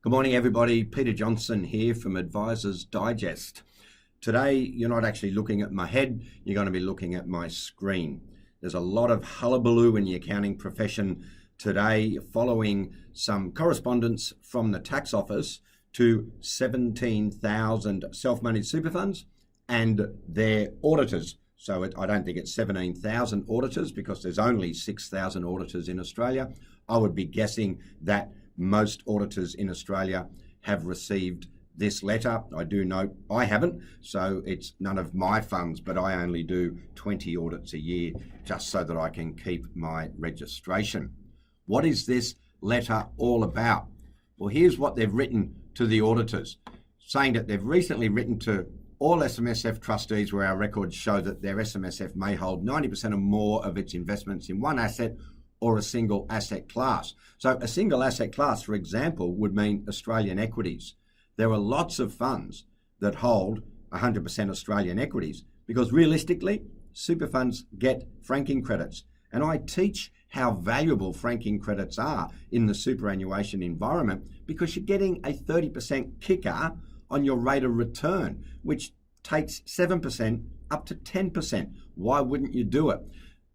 Good morning, everybody. Peter Johnson here from Advisors Digest. Today, you're not actually looking at my head, you're going to be looking at my screen. There's a lot of hullabaloo in the accounting profession today following some correspondence from the tax office to 17,000 self-managed super funds and their auditors. So I don't think it's 17,000 auditors because there's only 6,000 auditors in Australia. I would be guessing that most auditors in Australia have received this letter. I do note I haven't, so it's none of my funds, but I only do 20 audits a year just so that I can keep my registration. What is this letter all about? Well, here's what they've written to the auditors, saying that they've recently written to all SMSF trustees where our records show that their SMSF may hold 90% or more of its investments in one asset or a single asset class. So a single asset class, for example, would mean Australian equities. There are lots of funds that hold 100% Australian equities because realistically, super funds get franking credits. And I teach how valuable franking credits are in the superannuation environment because you're getting a 30% kicker on your rate of return, which takes 7% up to 10%. Why wouldn't you do it?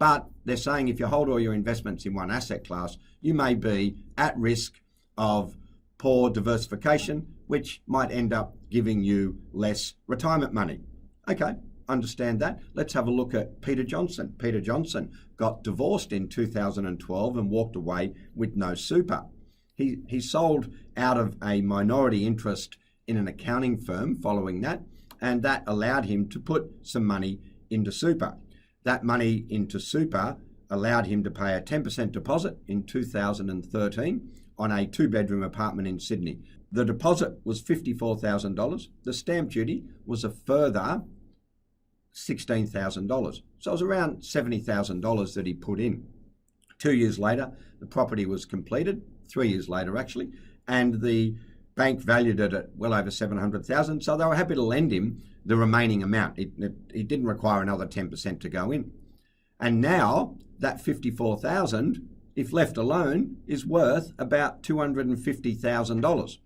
But they're saying if you hold all your investments in one asset class, you may be at risk of poor diversification, which might end up giving you less retirement money. Okay, understand that. Let's have a look at Peter Johnson. Peter Johnson got divorced in 2012 and walked away with no super. He sold out of a minority interest in an accounting firm following that, and that allowed him to put some money into super. That money into super allowed him to pay a 10% deposit in 2013 on a two-bedroom apartment in Sydney. The deposit was $54,000. The stamp duty was a further $16,000. So it was around $70,000 that he put in. 2 years later, the property was completed, 3 years later actually, and the bank valued it at well over $700,000, so they were happy to lend him the remaining amount. It didn't require another 10% to go in. And now that $54,000, if left alone, is worth about $250,000.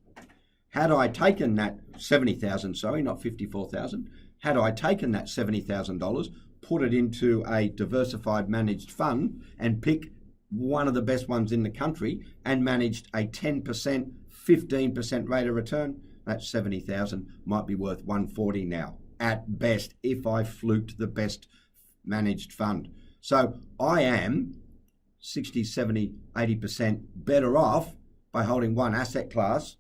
Had I taken that $70,000, sorry, not $54,000, had I taken that $70,000, put it into a diversified managed fund and pick one of the best ones in the country and managed a 10%, 15% rate of return, that $70,000 might be worth $140 now, at best, if I fluked the best managed fund. So I am 60, 70, 80% better off by holding one asset class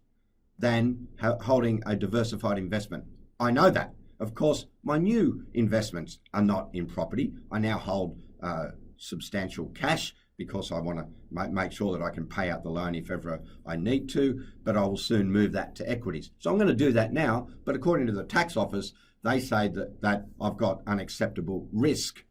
than holding a diversified investment. I know that. Of course, my new investments are not in property. I now hold substantial cash because I want to make sure that I can pay out the loan if ever I need to, but I will soon move that to equities. So I'm going to do that now, but according to the tax office, they say that I've got unacceptable risk.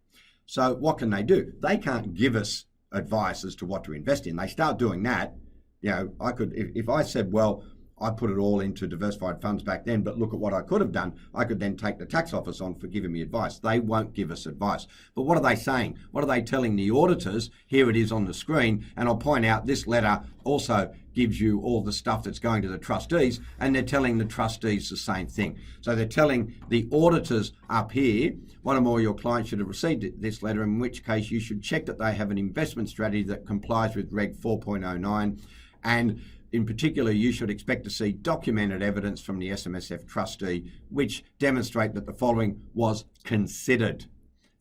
So what can they do? They can't give us advice as to what to invest in. They start doing that. You know, I could, if I said, well, I put it all into diversified funds back then, but look at what I could have done. I could then take the tax office on for giving me advice. They won't give us advice. But what are they saying? What are they telling the auditors? Here it is on the screen. And I'll point out this letter also gives you all the stuff that's going to the trustees, and they're telling the trustees the same thing. So they're telling the auditors up here, one or more of your clients should have received this letter, in which case you should check that they have an investment strategy that complies with Reg 4.09. And in particular, you should expect to see documented evidence from the SMSF trustee which demonstrate that the following was considered.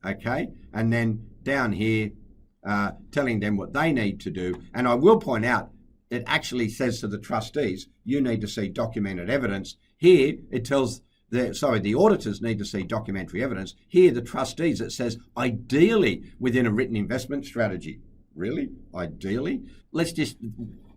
Okay, and then down here, telling them what they need to do. And I will point out, it actually says to the trustees, you need to see documented evidence. Here, it tells the auditors need to see documentary evidence. Here, the trustees, it says ideally within a written investment strategy. Really? Ideally? Let's just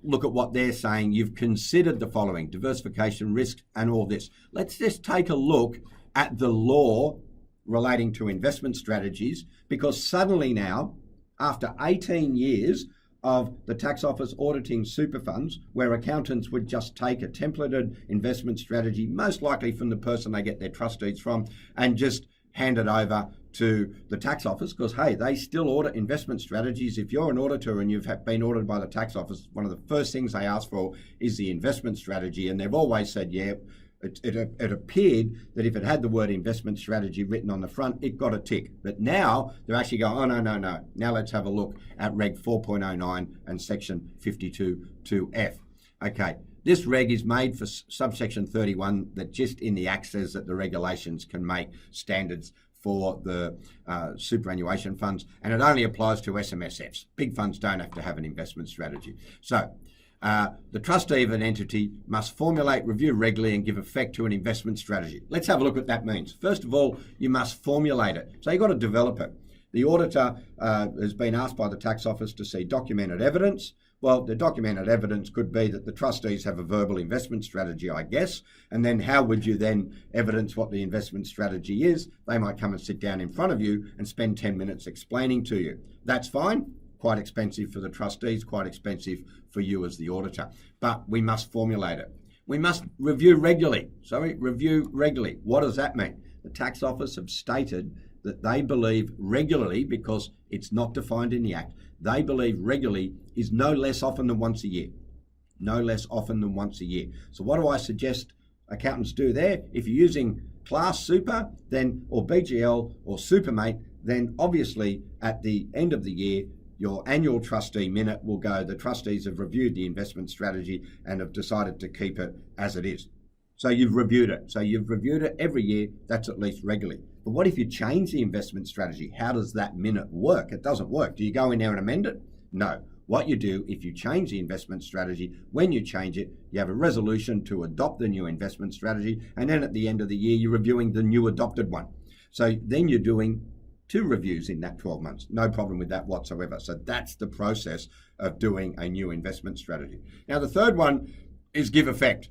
look at what they're saying. You've considered the following: diversification, risk, and all this. Let's just take a look at the law relating to investment strategies, because suddenly now, after 18 years of the tax office auditing super funds, where accountants would just take a templated investment strategy, most likely from the person they get their trustees from, and just hand it over to the tax office, because, hey, they still audit investment strategies. If you're an auditor and you've been audited by the tax office, one of the first things they ask for is the investment strategy. And they've always said, yeah, it appeared that if it had the word investment strategy written on the front, it got a tick. But now they're actually going, oh, no. Now let's have a look at Reg 4.09 and Section 52.2F. Okay, this reg is made for subsection 31 that just in the act says that the regulations can make standards for the superannuation funds, and it only applies to SMSFs. Big funds don't have to have an investment strategy. So the trustee of an entity must formulate, review regularly and give effect to an investment strategy. Let's have a look at what that means. First of all, you must formulate it. So you've got to develop it. The auditor has been asked by the tax office to see documented evidence. Well, the documented evidence could be that the trustees have a verbal investment strategy, I guess. And then how would you then evidence what the investment strategy is? They might come and sit down in front of you and spend 10 minutes explaining to you. That's fine. Quite expensive for the trustees, quite expensive for you as the auditor. But we must formulate it. We must review regularly. Review regularly. What does that mean? The tax office have stated that they believe regularly, because it's not defined in the Act, they believe regularly is no less often than once a year. No less often than once a year. So what do I suggest accountants do there? If you're using Class Super, then, or BGL or Supermate, then obviously at the end of the year, your annual trustee minute will go, the trustees have reviewed the investment strategy and have decided to keep it as it is. So you've reviewed it. So you've reviewed it every year. That's at least regularly. But what if you change the investment strategy? How does that minute work? It doesn't work. Do you go in there and amend it? No. What you do, if you change the investment strategy, when you change it, you have a resolution to adopt the new investment strategy. And then at the end of the year, you're reviewing the new adopted one. So then you're doing 2 reviews in that 12 months. No problem with that whatsoever. So that's the process of doing a new investment strategy. Now, the third one is give effect.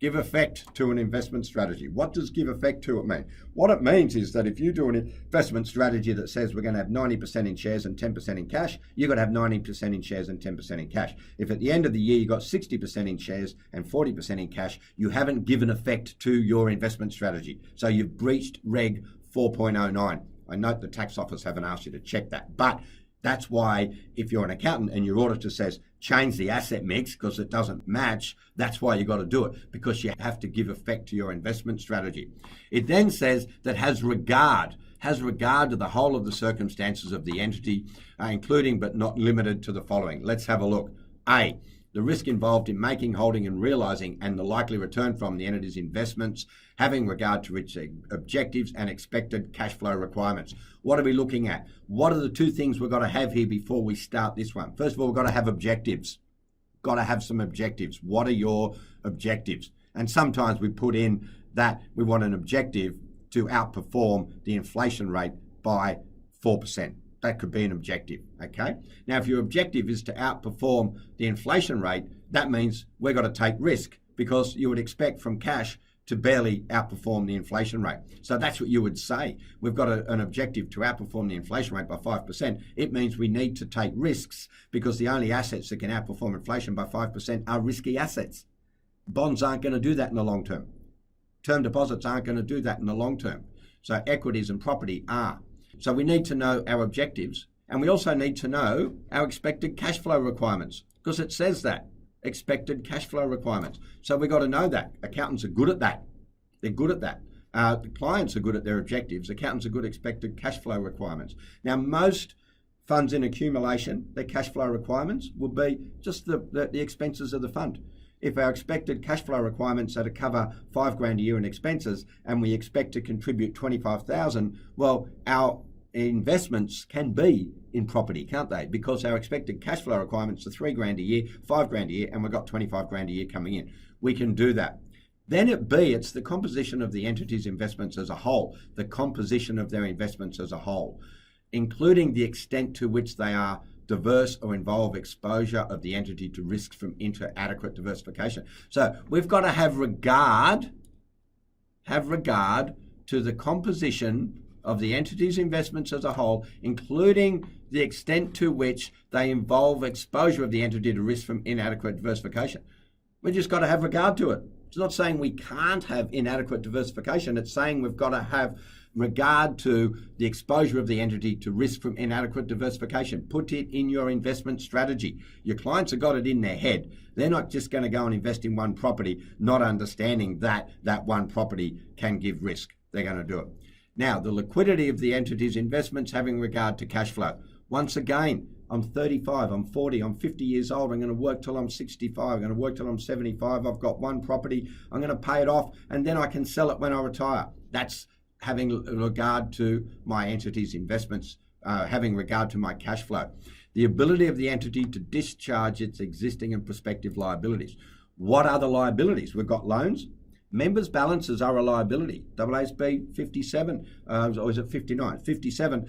Give effect to an investment strategy. What does give effect to it mean? What it means is that if you do an investment strategy that says we're going to have 90% in shares and 10% in cash, you've got to have 90% in shares and 10% in cash. If at the end of the year you've got 60% in shares and 40% in cash, you haven't given effect to your investment strategy. So you've breached Reg 4.09. I note the tax office haven't asked you to check that, but that's why if you're an accountant and your auditor says change the asset mix because it doesn't match, that's why you've got to do it, because you have to give effect to your investment strategy. It then says that has regard to the whole of the circumstances of the entity, including but not limited to the following. Let's have a look. A, the risk involved in making, holding and realising and the likely return from the entity's investments, having regard to its objectives and expected cash flow requirements. What are we looking at? What are the 2 things we've got to have here before we start this one? First of all, we've got to have objectives. Got to have some objectives. What are your objectives? And sometimes we put in that we want an objective to outperform the inflation rate by 4%. That could be an objective, okay? Now, if your objective is to outperform the inflation rate, that means we've got to take risk, because you would expect from cash to barely outperform the inflation rate. So that's what you would say. We've got an objective to outperform the inflation rate by 5%. It means we need to take risks, because the only assets that can outperform inflation by 5% are risky assets. Bonds aren't going to do that in the long term. Term deposits aren't going to do that in the long term. So equities and property are. So we need to know our objectives, and we also need to know our expected cash flow requirements, because it says that, expected cash flow requirements. So we've got to know that. Accountants are good at that. They're good at that. The clients are good at their objectives. Accountants are good at expected cash flow requirements. Now, most funds in accumulation, their cash flow requirements will be just the expenses of the fund. If our expected cash flow requirements are to cover $5,000 a year in expenses and we expect to contribute 25,000, well, our investments can be in property, can't they? Because our expected cash flow requirements are $3,000 a year, $5,000 a year, and we've got 25,000 a year coming in. We can do that. Then at B, it's the composition of the entity's investments as a whole, the composition of their investments as a whole, including the extent to which they are diverse or involve exposure of the entity to risks from inadequate diversification. So we've got to have regard to the composition of the entity's investments as a whole, including the extent to which they involve exposure of the entity to risk from inadequate diversification. We just got to have regard to it. It's not saying we can't have inadequate diversification. It's saying we've got to have regard to the exposure of the entity to risk from inadequate diversification. Put it in your investment strategy. Your clients have got it in their head. They're not just going to go and invest in one property, not understanding that that one property can give risk. They're going to do it. Now, the liquidity of the entity's investments having regard to cash flow. Once again, I'm 35, I'm 40, I'm 50 years old, I'm going to work till I'm 65, I'm going to work till I'm 75, I've got one property, I'm going to pay it off, and then I can sell it when I retire. That's having regard to my entity's investments, having regard to my cash flow. The ability of the entity to discharge its existing and prospective liabilities. What are the liabilities? We've got loans. Members' balances are a liability. AASB 57, or is it 59? 57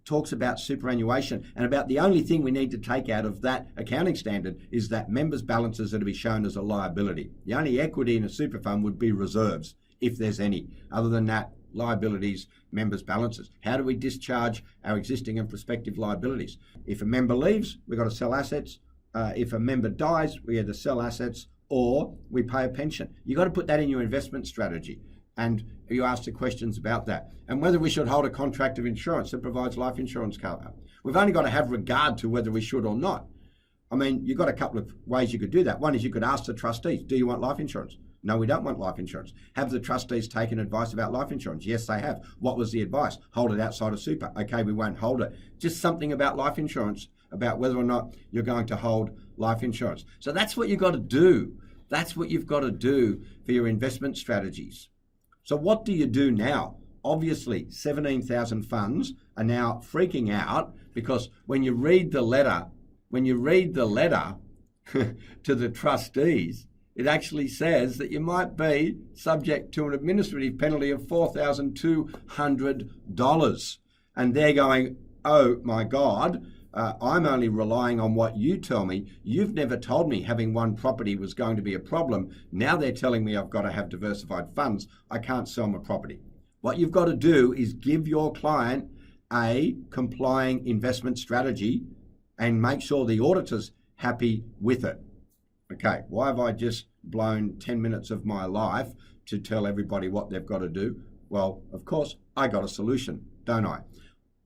talks about superannuation, and about the only thing we need to take out of that accounting standard is that members' balances are to be shown as a liability. The only equity in a super fund would be reserves, if there's any. Other than that, liabilities, members' balances. How do we discharge our existing and prospective liabilities? If a member leaves, we've got to sell assets. If a member dies, we either sell assets or we pay a pension. You've got to put that in your investment strategy. And you ask the questions about that. And whether we should hold a contract of insurance that provides life insurance cover. We've only got to have regard to whether we should or not. I mean, you've got a couple of ways you could do that. One is you could ask the trustees, do you want life insurance? No, we don't want life insurance. Have the trustees taken advice about life insurance? Yes, they have. What was the advice? Hold it outside of super. Okay, we won't hold it. Just something about life insurance, about whether or not you're going to hold life insurance. So that's what you've got to do. That's what you've got to do for your investment strategies. So what do you do now? Obviously, 17,000 funds are now freaking out because when you read the letter to the trustees, it actually says that you might be subject to an administrative penalty of $4,200. And they're going, oh my God, I'm only relying on what you tell me. You've never told me having one property was going to be a problem. Now they're telling me I've got to have diversified funds. I can't sell my property. What you've got to do is give your client a complying investment strategy and make sure the auditor's happy with it. Okay, why have I just blown 10 minutes of my life to tell everybody what they've got to do? Well, of course, I got a solution, don't I?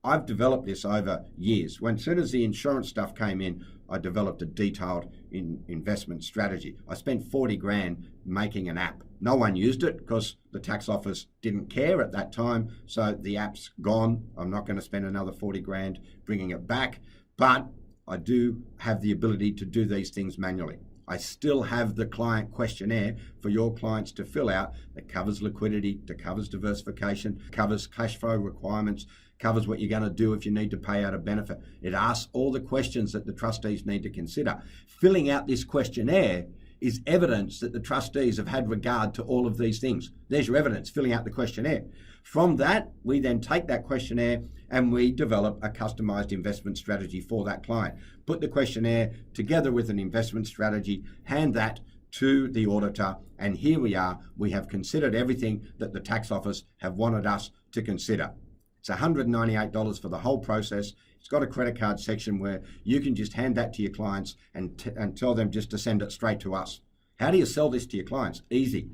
I've developed this over years. As soon as the insurance stuff came in, I developed a detailed investment strategy. I spent 40 grand making an app. No one used it because the tax office didn't care at that time. So the app's gone. I'm not going to spend another 40 grand bringing it back. But I do have the ability to do these things manually. I still have the client questionnaire for your clients to fill out that covers liquidity, that covers diversification, covers cash flow requirements, covers what you're going to do if you need to pay out a benefit. It asks all the questions that the trustees need to consider. Filling out this questionnaire is evidence that the trustees have had regard to all of these things. There's your evidence, filling out the questionnaire. From that, we then take that questionnaire and we develop a customized investment strategy for that client. Put the questionnaire together with an investment strategy, hand that to the auditor, and here we are. We have considered everything that the tax office have wanted us to consider. It's $198 for the whole process. It's got a credit card section where you can just hand that to your clients and tell them just to send it straight to us. How do you sell this to your clients? Easy.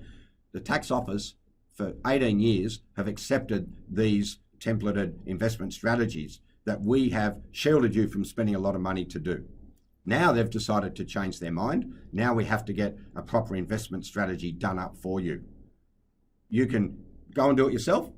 The tax office for 18 years have accepted these templated investment strategies that we have shielded you from spending a lot of money to do. Now they've decided to change their mind. Now we have to get a proper investment strategy done up for you. You can go and do it yourself,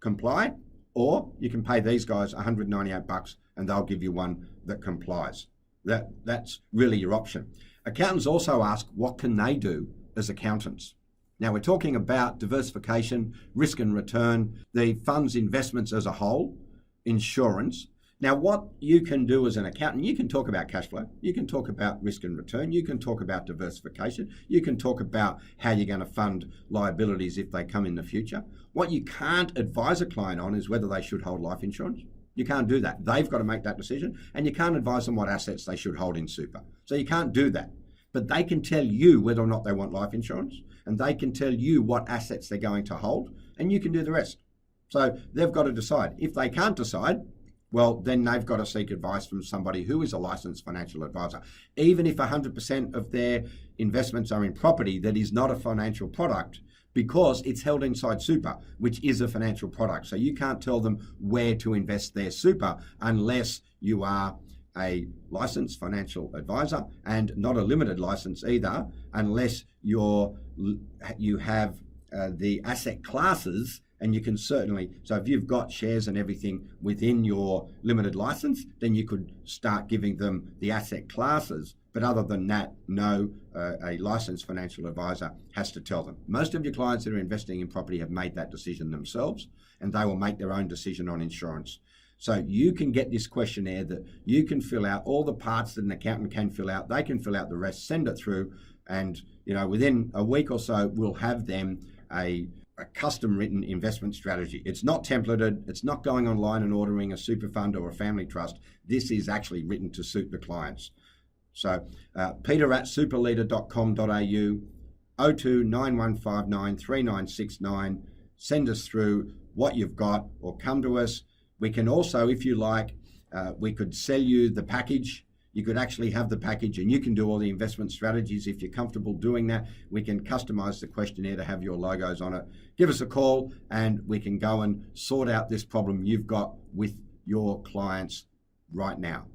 comply, or you can pay these guys $198 and they'll give you one that complies. That's really your option. Accountants also ask, what can they do as accountants? Now we're talking about diversification, risk and return, the fund's investments as a whole, insurance. Now what you can do as an accountant, you can talk about cash flow, you can talk about risk and return, you can talk about diversification, you can talk about how you're going to fund liabilities if they come in the future. What you can't advise a client on is whether they should hold life insurance. You can't do that. They've got to make that decision, and you can't advise them what assets they should hold in super. So you can't do that. But they can tell you whether or not they want life insurance, and they can tell you what assets they're going to hold, and you can do the rest. So they've got to decide. If they can't decide, well, then they've got to seek advice from somebody who is a licensed financial advisor. Even if 100% of their investments are in property that is not a financial product, because it's held inside super, which is a financial product. So you can't tell them where to invest their super unless you are a licensed financial advisor, and not a limited license either, unless you have the asset classes. And you can certainly, so if you've got shares and everything within your limited license, then you could start giving them the asset classes. But other than that, no, a licensed financial advisor has to tell them. Most of your clients that are investing in property have made that decision themselves, and they will make their own decision on insurance. So you can get this questionnaire that you can fill out, all the parts that an accountant can fill out. They can fill out the rest, send it through, and within a week or so, we'll have them a custom written investment strategy. It's not templated. It's not going online and ordering a super fund or a family trust. This is actually written to suit the clients. So peter@superleader.com.au, 02 9159 3969. Send us through what you've got, or come to us. We can also, if you like, we could sell you the package. You could actually have the package and you can do all the investment strategies. If you're comfortable doing that, we can customize the questionnaire to have your logos on it. Give us a call and we can go and sort out this problem you've got with your clients right now.